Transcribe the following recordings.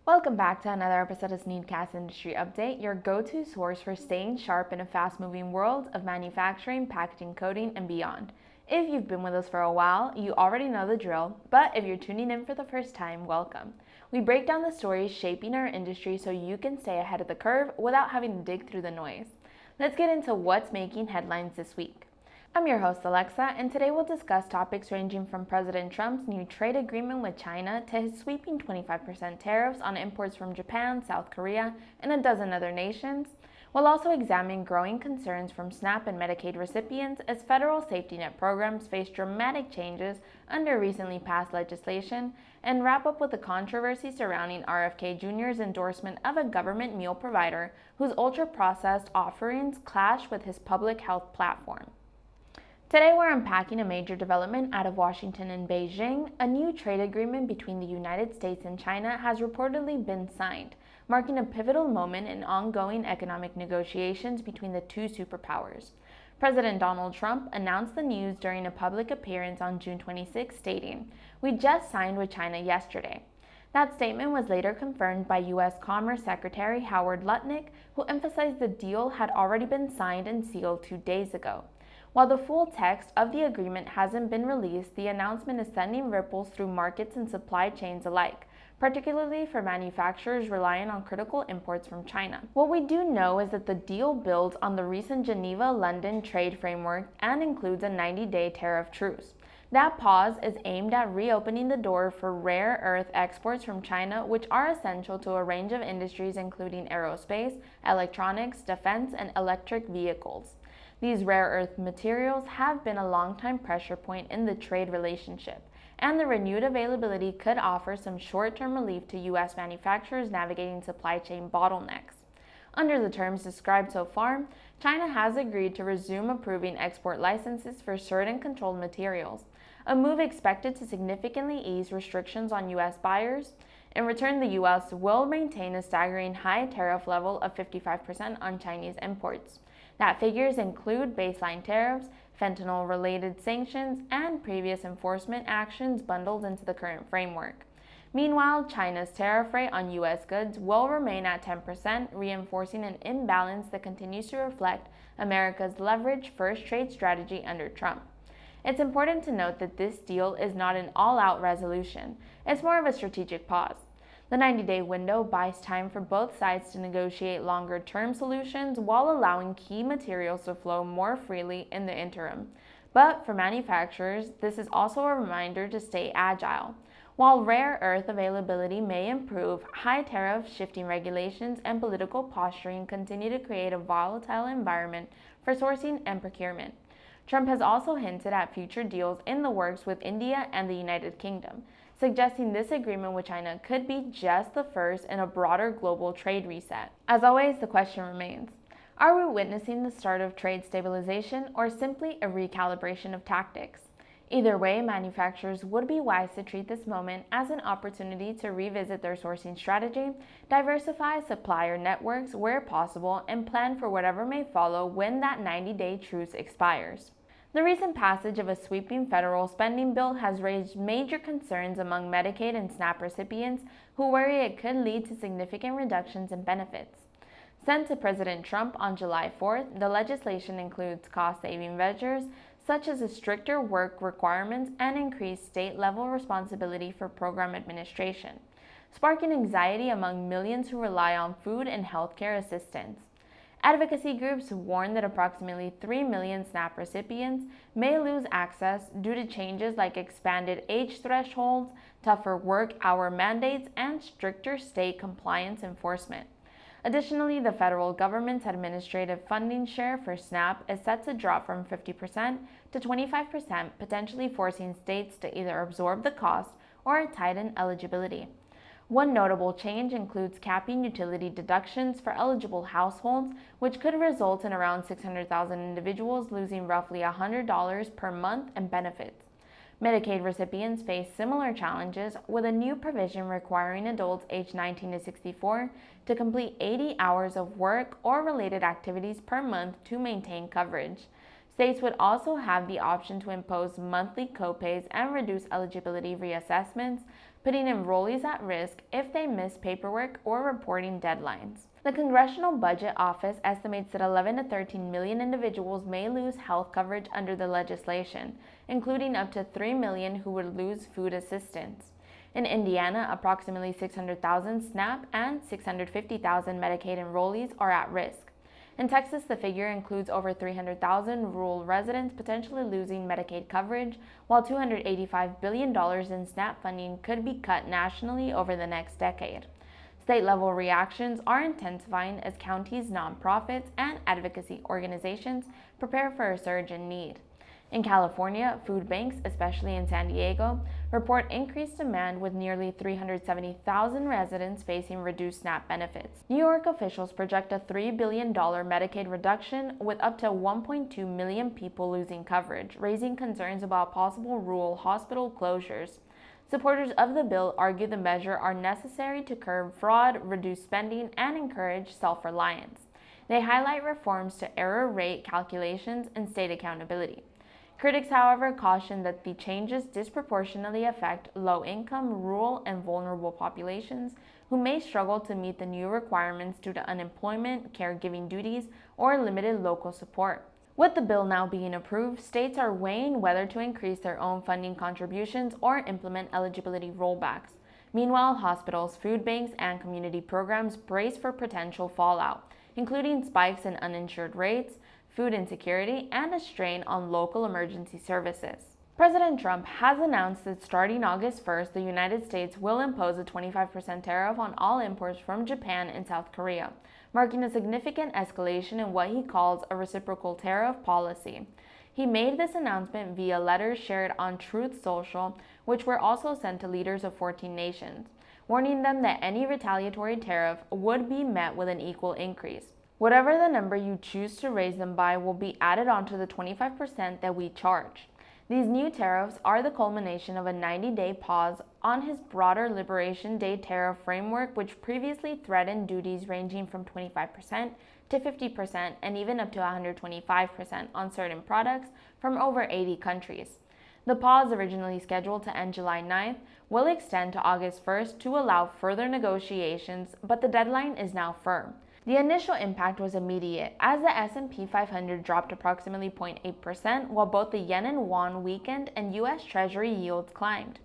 Welcome back to another episode of SNEED-CAST Industry Update, your go-to source for staying sharp in a fast-moving world of manufacturing, packaging, coding, and beyond. If you've been with us for a while, you already know the drill, but if you're tuning in for the first time, welcome. We break down the stories shaping our industry so you can stay ahead of the curve without having to dig through the noise. Let's get into what's making headlines this week. I'm your host, Alexa, and today we'll discuss topics ranging from President Trump's new trade agreement with China to his sweeping 25% tariffs on imports from Japan, South Korea, and a dozen other nations. We'll also examine growing concerns from SNAP and Medicaid recipients as federal safety net programs face dramatic changes under recently passed legislation, and wrap up with the controversy surrounding RFK Jr.'s endorsement of a government meal provider whose ultra-processed offerings clash with his public health platform. Today we're unpacking a major development out of Washington and Beijing. A new trade agreement between the United States and China has reportedly been signed, marking a pivotal moment in ongoing economic negotiations between the two superpowers. President Donald Trump announced the news during a public appearance on June 26, stating, "We just signed with China yesterday." That statement was later confirmed by U.S. Commerce Secretary Howard Lutnick, who emphasized the deal had already been signed and sealed 2 days ago. While the full text of the agreement hasn't been released, the announcement is sending ripples through markets and supply chains alike, particularly for manufacturers relying on critical imports from China. What we do know is that the deal builds on the recent Geneva-London trade framework and includes a 90-day tariff truce. That pause is aimed at reopening the door for rare earth exports from China, which are essential to a range of industries including aerospace, electronics, defense, and electric vehicles. These rare earth materials have been a long-time pressure point in the trade relationship, and the renewed availability could offer some short-term relief to U.S. manufacturers navigating supply chain bottlenecks. Under the terms described so far, China has agreed to resume approving export licenses for certain controlled materials, a move expected to significantly ease restrictions on U.S. buyers. In return, the U.S. will maintain a staggering high tariff level of 55% on Chinese imports. That figures include baseline tariffs, fentanyl-related sanctions, and previous enforcement actions bundled into the current framework. Meanwhile, China's tariff rate on U.S. goods will remain at 10%, reinforcing an imbalance that continues to reflect America's leveraged first trade strategy under Trump. It's important to note that this deal is not an all-out resolution. It's more of a strategic pause. The 90-day window buys time for both sides to negotiate longer-term solutions while allowing key materials to flow more freely in the interim. But for manufacturers, this is also a reminder to stay agile. While rare earth availability may improve, high tariffs, shifting regulations, and political posturing continue to create a volatile environment for sourcing and procurement. Trump has also hinted at future deals in the works with India and the United Kingdom, suggesting this agreement with China could be just the first in a broader global trade reset. As always, the question remains, are we witnessing the start of trade stabilization or simply a recalibration of tactics? Either way, manufacturers would be wise to treat this moment as an opportunity to revisit their sourcing strategy, diversify supplier networks where possible, and plan for whatever may follow when that 90-day truce expires. The recent passage of a sweeping federal spending bill has raised major concerns among Medicaid and SNAP recipients who worry it could lead to significant reductions in benefits. Sent to President Trump on July 4th, the legislation includes cost-saving measures such as stricter work requirements and increased state-level responsibility for program administration, sparking anxiety among millions who rely on food and healthcare assistance. Advocacy groups warn that approximately 3 million SNAP recipients may lose access due to changes like expanded age thresholds, tougher work hour mandates, and stricter state compliance enforcement. Additionally, the federal government's administrative funding share for SNAP is set to drop from 50% to 25%, potentially forcing states to either absorb the cost or tighten eligibility. One notable change includes capping utility deductions for eligible households, which could result in around 600,000 individuals losing roughly $100 per month in benefits. Medicaid recipients face similar challenges, with a new provision requiring adults aged 19 to 64 to complete 80 hours of work or related activities per month to maintain coverage. States would also have the option to impose monthly copays and reduce eligibility reassessments, putting enrollees at risk if they miss paperwork or reporting deadlines. The Congressional Budget Office estimates that 11 to 13 million individuals may lose health coverage under the legislation, including up to 3 million who would lose food assistance. In Indiana, approximately 600,000 SNAP and 650,000 Medicaid enrollees are at risk. In Texas, the figure includes over 300,000 rural residents potentially losing Medicaid coverage, while $285 billion in SNAP funding could be cut nationally over the next decade. State-level reactions are intensifying as counties, nonprofits, and advocacy organizations prepare for a surge in need. In California, food banks, especially in San Diego, report increased demand with nearly 370,000 residents facing reduced SNAP benefits. New York officials project a $3 billion Medicaid reduction with up to 1.2 million people losing coverage, raising concerns about possible rural hospital closures. Supporters of the bill argue the measure are necessary to curb fraud, reduce spending, and encourage self-reliance. They highlight reforms to error rate calculations and state accountability. Critics, however, caution that the changes disproportionately affect low-income, rural, and vulnerable populations who may struggle to meet the new requirements due to unemployment, caregiving duties, or limited local support. With the bill now being approved, states are weighing whether to increase their own funding contributions or implement eligibility rollbacks. Meanwhile, hospitals, food banks, and community programs brace for potential fallout, including spikes in uninsured rates, food insecurity, and a strain on local emergency services. President Trump has announced that starting August 1st, the United States will impose a 25% tariff on all imports from Japan and South Korea, marking a significant escalation in what he calls a reciprocal tariff policy. He made this announcement via letters shared on Truth Social, which were also sent to leaders of 14 nations, warning them that any retaliatory tariff would be met with an equal increase. Whatever the number you choose to raise them by will be added onto the 25% that we charge. These new tariffs are the culmination of a 90-day pause on his broader Liberation Day tariff framework, which previously threatened duties ranging from 25% to 50% and even up to 125% on certain products from over 80 countries. The pause, originally scheduled to end July 9th, will extend to August 1st to allow further negotiations, but the deadline is now firm. The initial impact was immediate, as the S&P 500 dropped approximately 0.8%, while both the yen and won weakened and U.S. Treasury yields climbed.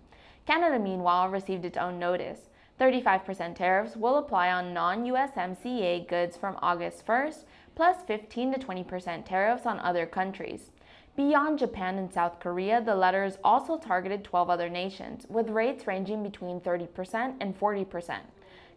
Canada, meanwhile, received its own notice. 35% tariffs will apply on non-USMCA goods from August 1st, plus 15 to 20% tariffs on other countries. Beyond Japan and South Korea, the letters also targeted 12 other nations, with rates ranging between 30% and 40%.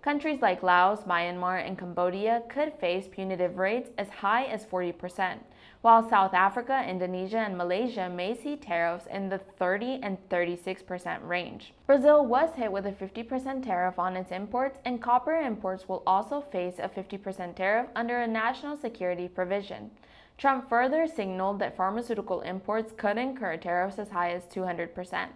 Countries like Laos, Myanmar, and Cambodia could face punitive rates as high as 40%, while South Africa, Indonesia, and Malaysia may see tariffs in the 30 and 36% range. Brazil was hit with a 50% tariff on its imports, and copper imports will also face a 50% tariff under a national security provision. Trump further signaled that pharmaceutical imports could incur tariffs as high as 200%.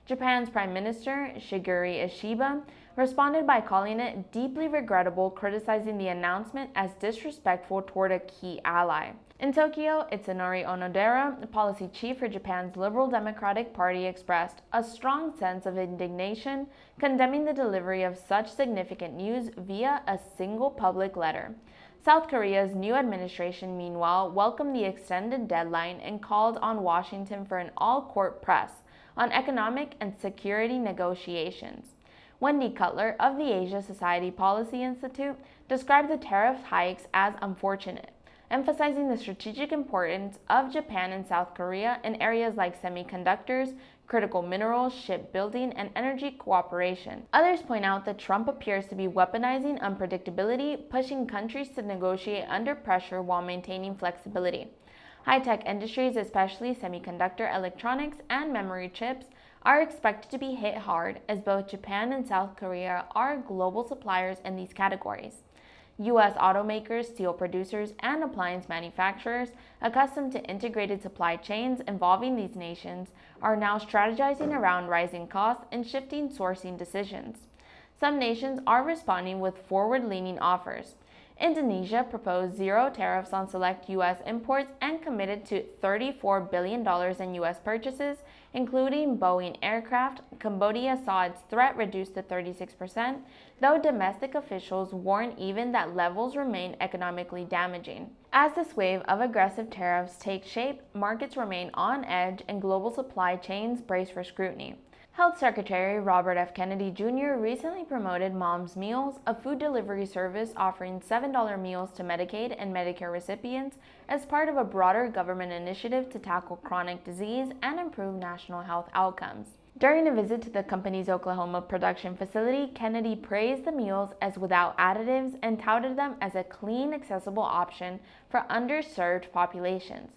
Japan's Prime Minister, Shigeru Ishiba, responded by calling it deeply regrettable, criticizing the announcement as disrespectful toward a key ally. In Tokyo, Itsunori Onodera, policy chief for Japan's Liberal Democratic Party, expressed a strong sense of indignation, condemning the delivery of such significant news via a single public letter. South Korea's new administration, meanwhile, welcomed the extended deadline and called on Washington for an all-court press on economic and security negotiations. Wendy Cutler of the Asia Society Policy Institute described the tariff hikes as unfortunate, emphasizing the strategic importance of Japan and South Korea in areas like semiconductors, critical minerals, shipbuilding, and energy cooperation. Others point out that Trump appears to be weaponizing unpredictability, pushing countries to negotiate under pressure while maintaining flexibility. High-tech industries, especially semiconductor electronics and memory chips, are expected to be hit hard as both Japan and South Korea are global suppliers in these categories. U.S. automakers, steel producers, and appliance manufacturers accustomed to integrated supply chains involving these nations are now strategizing around rising costs and shifting sourcing decisions. Some nations are responding with forward-leaning offers. Indonesia proposed zero tariffs on select U.S. imports and committed to $34 billion in U.S. purchases, including Boeing aircraft. Cambodia saw its threat reduced to 36%, though domestic officials warn even that levels remain economically damaging. As this wave of aggressive tariffs takes shape, markets remain on edge and global supply chains brace for scrutiny. Health Secretary Robert F. Kennedy Jr. recently promoted Mom's Meals, a food delivery service offering $7 meals to Medicaid and Medicare recipients as part of a broader government initiative to tackle chronic disease and improve national health outcomes. During a visit to the company's Oklahoma production facility, Kennedy praised the meals as without additives and touted them as a clean, accessible option for underserved populations.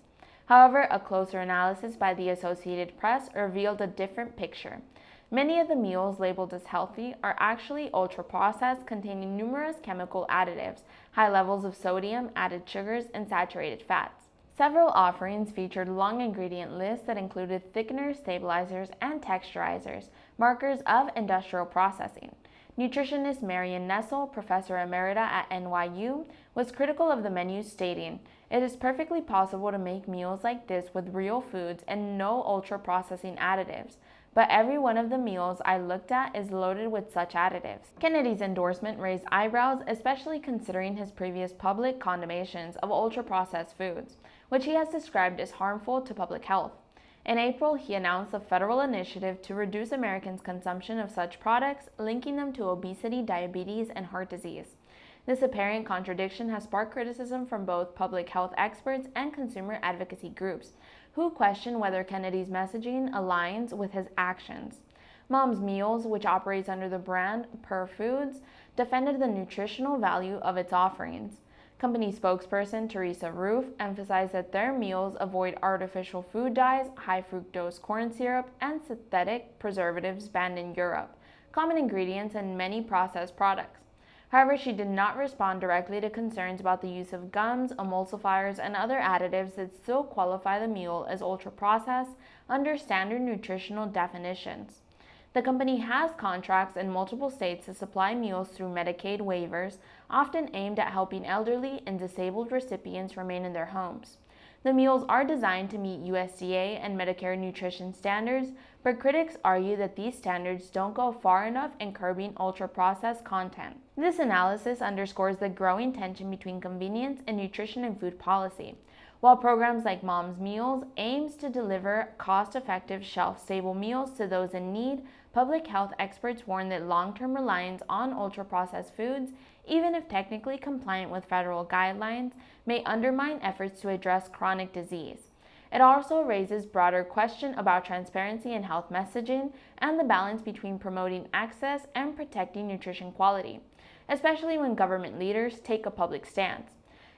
However, a closer analysis by the Associated Press revealed a different picture. Many of the meals labeled as healthy are actually ultra-processed, containing numerous chemical additives, high levels of sodium, added sugars, and saturated fats. Several offerings featured long ingredient lists that included thickeners, stabilizers, and texturizers, markers of industrial processing. Nutritionist Marion Nessel, professor emerita at NYU, was critical of the menu, stating, "It is perfectly possible to make meals like this with real foods and no ultra-processing additives, but every one of the meals I looked at is loaded with such additives." Kennedy's endorsement raised eyebrows, especially considering his previous public condemnations of ultra-processed foods, which he has described as harmful to public health. In April, he announced a federal initiative to reduce Americans' consumption of such products, linking them to obesity, diabetes, and heart disease. This apparent contradiction has sparked criticism from both public health experts and consumer advocacy groups, who question whether Kennedy's messaging aligns with his actions. Mom's Meals, which operates under the brand Per Foods, defended the nutritional value of its offerings. Company spokesperson Teresa Roof emphasized that their meals avoid artificial food dyes, high fructose corn syrup, and synthetic preservatives banned in Europe, common ingredients in many processed products. However, she did not respond directly to concerns about the use of gums, emulsifiers, and other additives that still qualify the meal as ultra-processed under standard nutritional definitions. The company has contracts in multiple states to supply meals through Medicaid waivers, often aimed at helping elderly and disabled recipients remain in their homes. The meals are designed to meet USDA and Medicare nutrition standards, but critics argue that these standards don't go far enough in curbing ultra-processed content. This analysis underscores the growing tension between convenience and nutrition and food policy. While programs like Mom's Meals aims to deliver cost-effective, shelf-stable meals to those in need, public health experts warn that long-term reliance on ultra-processed foods, even if technically compliant with federal guidelines, may undermine efforts to address chronic disease. It also raises broader questions about transparency in health messaging and the balance between promoting access and protecting nutrition quality, especially when government leaders take a public stance.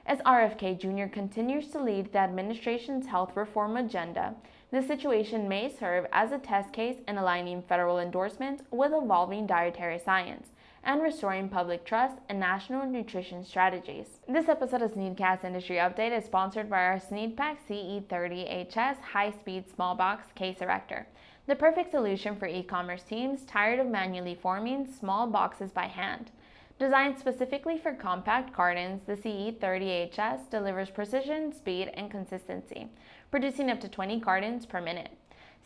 As RFK Jr. continues to lead the administration's health reform agenda, this situation may serve as a test case in aligning federal endorsements with evolving dietary science and restoring public trust in national nutrition strategies. This episode of SNEED-CAST Industry Update is sponsored by our SNEED-PAK CE30HS High-Speed Small Box Case Erector, the perfect solution for e-commerce teams tired of manually forming small boxes by hand. Designed specifically for compact cartons, the CE30HS delivers precision, speed, and consistency, producing up to 20 cartons per minute.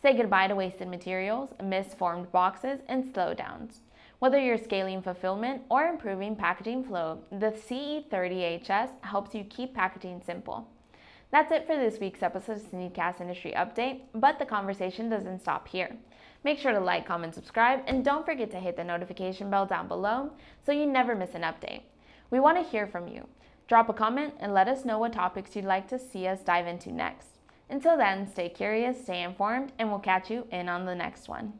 Say goodbye to wasted materials, misformed boxes, and slowdowns. Whether you're scaling fulfillment or improving packaging flow, the CE30HS helps you keep packaging simple. That's it for this week's episode of SNEED-CAST Industry Update, but the conversation doesn't stop here. Make sure to like, comment, subscribe, and don't forget to hit the notification bell down below so you never miss an update. We want to hear from you. Drop a comment and let us know what topics you'd like to see us dive into next. Until then, stay curious, stay informed, and we'll catch you in on the next one.